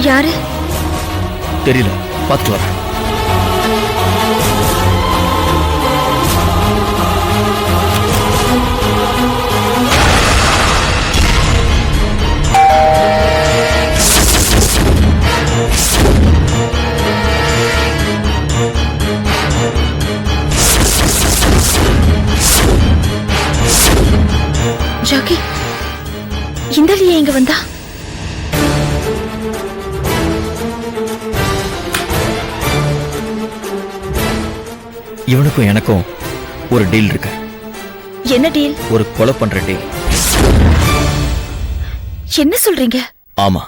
யாரு தெரியல, பார்த்துட்டு வரேன். ஜாக்கி, இந்த லியா இங்க வந்தா? இவனுக்கும் எனக்கும் ஒரு டீல் இருக்கு. என்ன டீல்? ஒரு கொலை பண்ற டீல். என்ன சொல்றீங்க? ஆமா.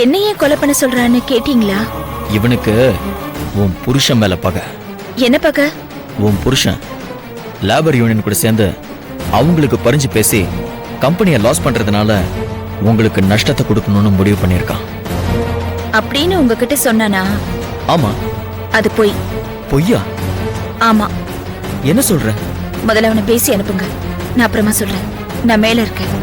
என்னையே கொலை பண்ண சொல்றான்னு கேட்டீங்களா? இவனுக்கு உன் புருஷன் மேல பகை. என்ன பகை? உன் புருஷன் லேபர் யூனியன் கூட சேர்ந்து அவங்களுக்கு பறிஞ்சு பேசி கம்பெனியை லாஸ் பண்றதுனால உங்களுக்கு நஷ்டத்தை கொடுக்கணும்னு முடிவு பண்ணிருக்கான் அப்படின்னு உங்ககிட்ட சொன்னானா? ஆமா. அது பொய். பொய்யா? ஆமா. என்ன சொல்ற? முதல்ல அவனை பேசி அனுப்புங்க, நான் அப்புறமா சொல்றேன். நான் மேல இருக்கேன்.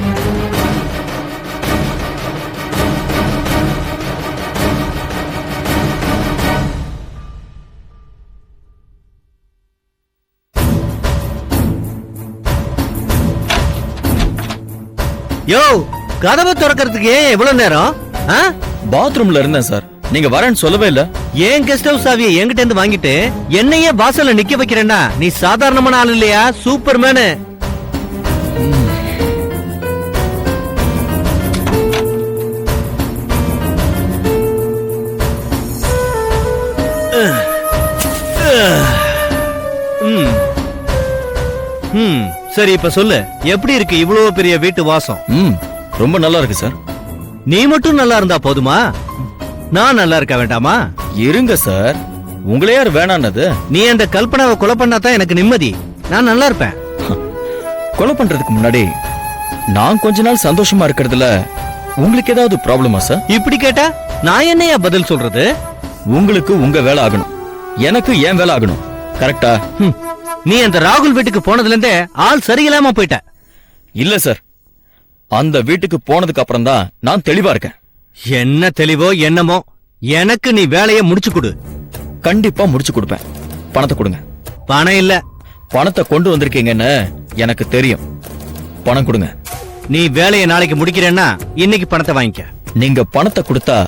யோ, கதவை திறக்கிறதுக்கு ஏன் இவ்வளவு நேரம்? பாத்ரூம்ல இருந்தேன் சார், நீங்க வரேன்னு சொல்லவே இல்ல. ஏன் கெஸ்ட் ஹவுஸ் சாவியை என்கிட்ட இருந்து வாங்கிட்டு என்னையே வாசல்ல நிக்க வைக்கிறேன்னா நீ சாதாரணமான ஆள் இல்லையா, சூப்பர்மேனு. சரி, இப்ப சொல்லு, எப்படி இருக்கு இவ்வளவு பெரிய வீட்டு வாசம்? ரொம்ப நல்லா இருக்கு சார். நீ மட்டும் நல்லா இருந்தா போதுமா? நான் நல்லா இருக்க வேண்டாமா? இருங்க சார், உங்களே யார் வேணான்னது? நீ அந்த கல்பனாவை கொலை பண்ணாதான் எனக்கு நிம்மதி. நான் நல்லா இருப்பேன். கொலை பண்றதுக்கு முன்னாடி நான் கொஞ்ச நாள் சந்தோஷமா இருக்கிறதுல உங்களுக்கு ஏதாவது ப்ராப்ளமா சார்? இப்படி கேட்டா நான் என்னையா பதில் சொல்றது? உங்களுக்கு உங்க வேலை ஆகணும், எனக்கு ஏன் வேலை ஆகணும். கரெக்டா? நீ அந்த ராகுல் வீட்டுக்கு போனதுல இருந்தே ஆள் சரியில்லாம போயிட்ட. இல்ல சார், அந்த வீட்டுக்கு போனதுக்கு அப்புறம் தான் நான் தெளிவா இருக்கேன். என்ன தெளிவோ என்னமோ, எனக்கு நீ வேலையை முடிச்சு கொடு. கண்டிப்பா முடிச்சு கொடுப்பேன். பணத்தை கொடுங்க. பணம் இல்ல. பணத்தை கொண்டு வந்திருக்கீங்கன்னு எனக்கு தெரியும். பணம் கொடுங்க. நீ வேலையை நாளைக்கு முடிக்கிறேன்னா இன்னைக்கு பணத்தை வாங்கிக்க. நீங்க பணத்தை கொடுத்தா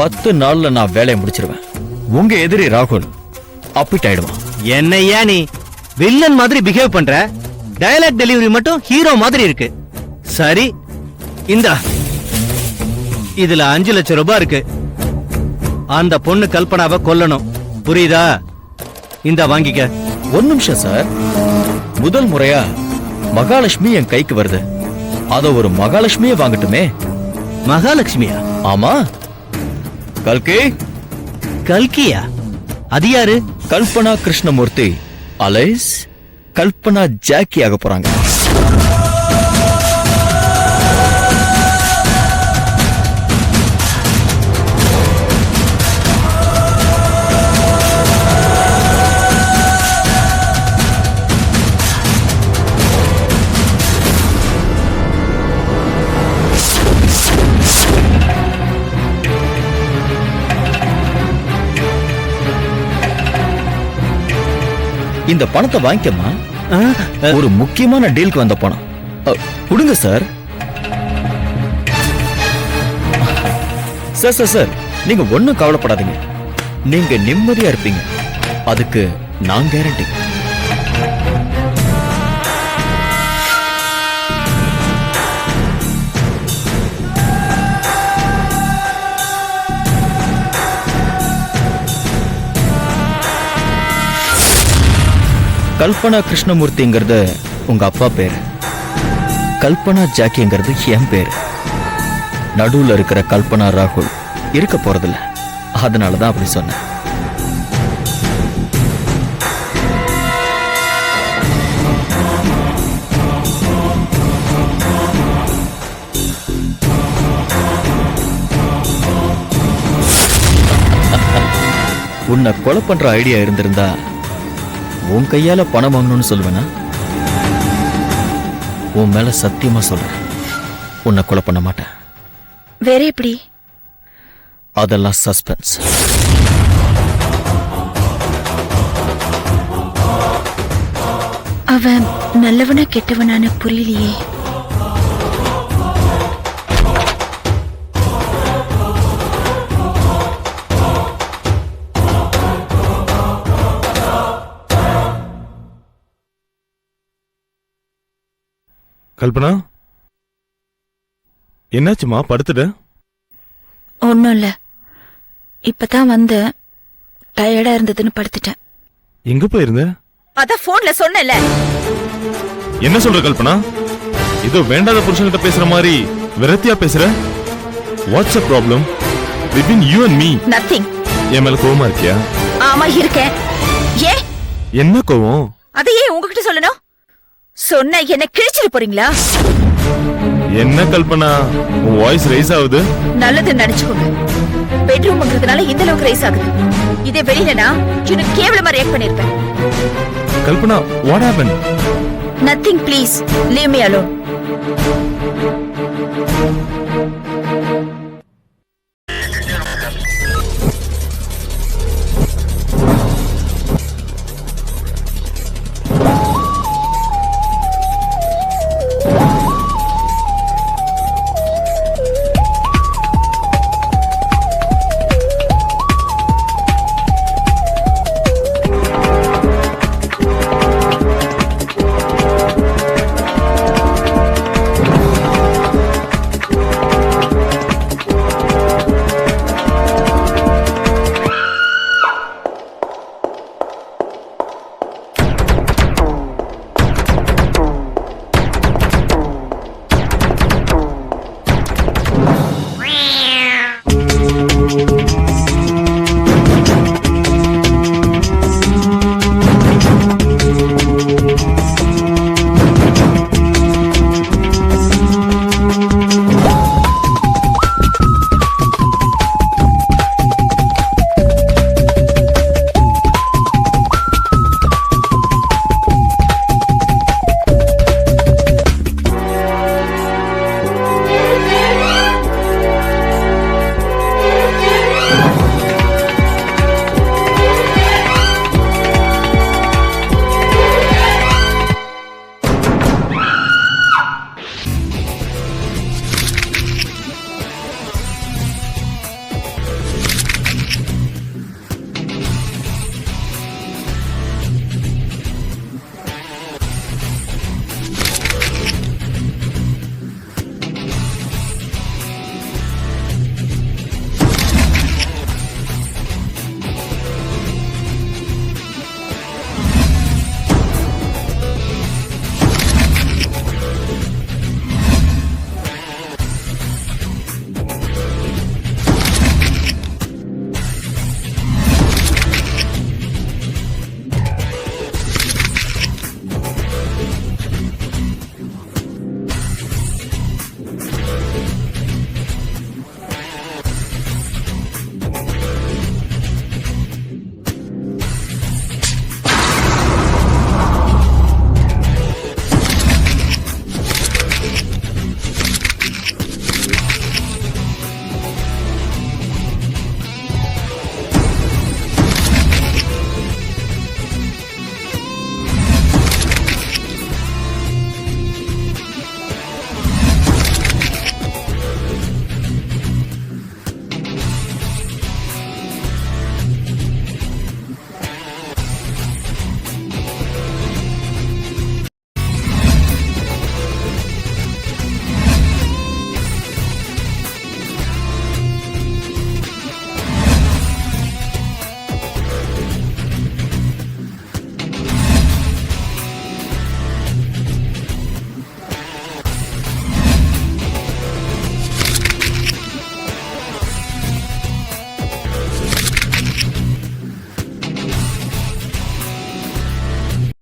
10 நாள்ல நான் வேலையை முடிச்சிருவேன். உங்க எதிரி ராகுல் அப்பிட் ஆயிடுவான். என்னையா நீ வில்லன் மாதிரி பிஹேவ் பண்ற? டயலாக் டெலிவரி மட்டும் ஹீரோ மாதிரி இருக்கு. சரி, இந்த இதுல 5 லட்சம் ரூபாய் இருக்கு. அந்த பொண்ணு கல்பனாவை கொல்லணும், புரியுதா? இந்த வாங்கிக்க. ஒரு நிமிஷம் சார், முதல் முறையா மகாலட்சுமி என் கைக்கு வருது, அத ஒரு மகாலட்சுமியே வாங்கட்டுமே. மகாலட்சுமியா? ஆமா. கல்கி. கல்கியா? அது யாரு? கல்பனா கிருஷ்ணமூர்த்தி அலைஸ் கல்பனா ஜாக்கி ஆக போறாங்க. இந்த பணத்தை வாங்கிக்கமா. ஒரு முக்கியமான டீலுக்கு வந்த பணம். கொடுங்க சார். சார் சார் சார், நீங்க ஒண்ணும் கவலைப்படாதீங்க, நீங்க நிம்மதியா இருப்பீங்க, அதுக்கு நான் கேரண்டி. கல்பனா கிருஷ்ணமூர்த்திங்கிறது உங்க அப்பா பேரு, கல்பனா ஜாக்கிங்கிறது என் பேரு. நடுவுல இருக்கிற கல்பனா ராகுல் இருக்க போறதில்ல, அதனாலதான் அப்படி சொன்னேன். உன்னை கொலை பண்ற ஐடியா இருந்திருந்தா உன் கையால பணம் வாங்கணும்னு சொல்லுவேனா? உன் மேல சத்தியமா சொல்றேன், உன்னை கொலை பண்ண மாட்டேன். வேற எப்படி? அதெல்லாம் சஸ்பென்ஸ். அவன் நல்லவனா கெட்டவனான புரியலையே. கல்பனா, என்னாச்சுமா? படுத்துட? ஒன்னும் இல்ல, இப்பதான் வந்து டயர்டா இருந்ததுன்னு படுத்துட்டேன். எங்க போயிருந்த? அதான் போன்ல சொன்னல. என்ன சொல்ற கல்பனா? இதோ வேண்டாத புருஷன்கிட்ட பேசுற மாதிரி விரத்தியா பேசுற. What's a problem between you and me? Nothing. என் மேல கோவமா இருக்கியா? ஆமா இருக்கேன். ஏ என்ன கோவம்? அதையே உங்ககிட்ட சொல்லணும்? சொன்ன என்ன கிழிச்சிட்டு போறீங்களா? என்ன கல்பனா, உன் வாய்ஸ் ரைஸ் ஆகுது. நல்லது நினைச்சுக்கோங்க. பெட்ரூம்ங்கிறதுனால இந்த அளவுக்கு ரைஸ் ஆகுது. இதே வெளியிலனா இன்னும் கேவலமா ரியாக்ட் பண்ணிருப்பேன். Kalpana, what happened? Nothing, please. Leave me alone.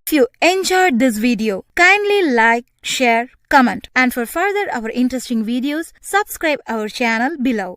If you enjoyed this video, kindly like, share, comment, and for further our interesting videos, subscribe our channel below.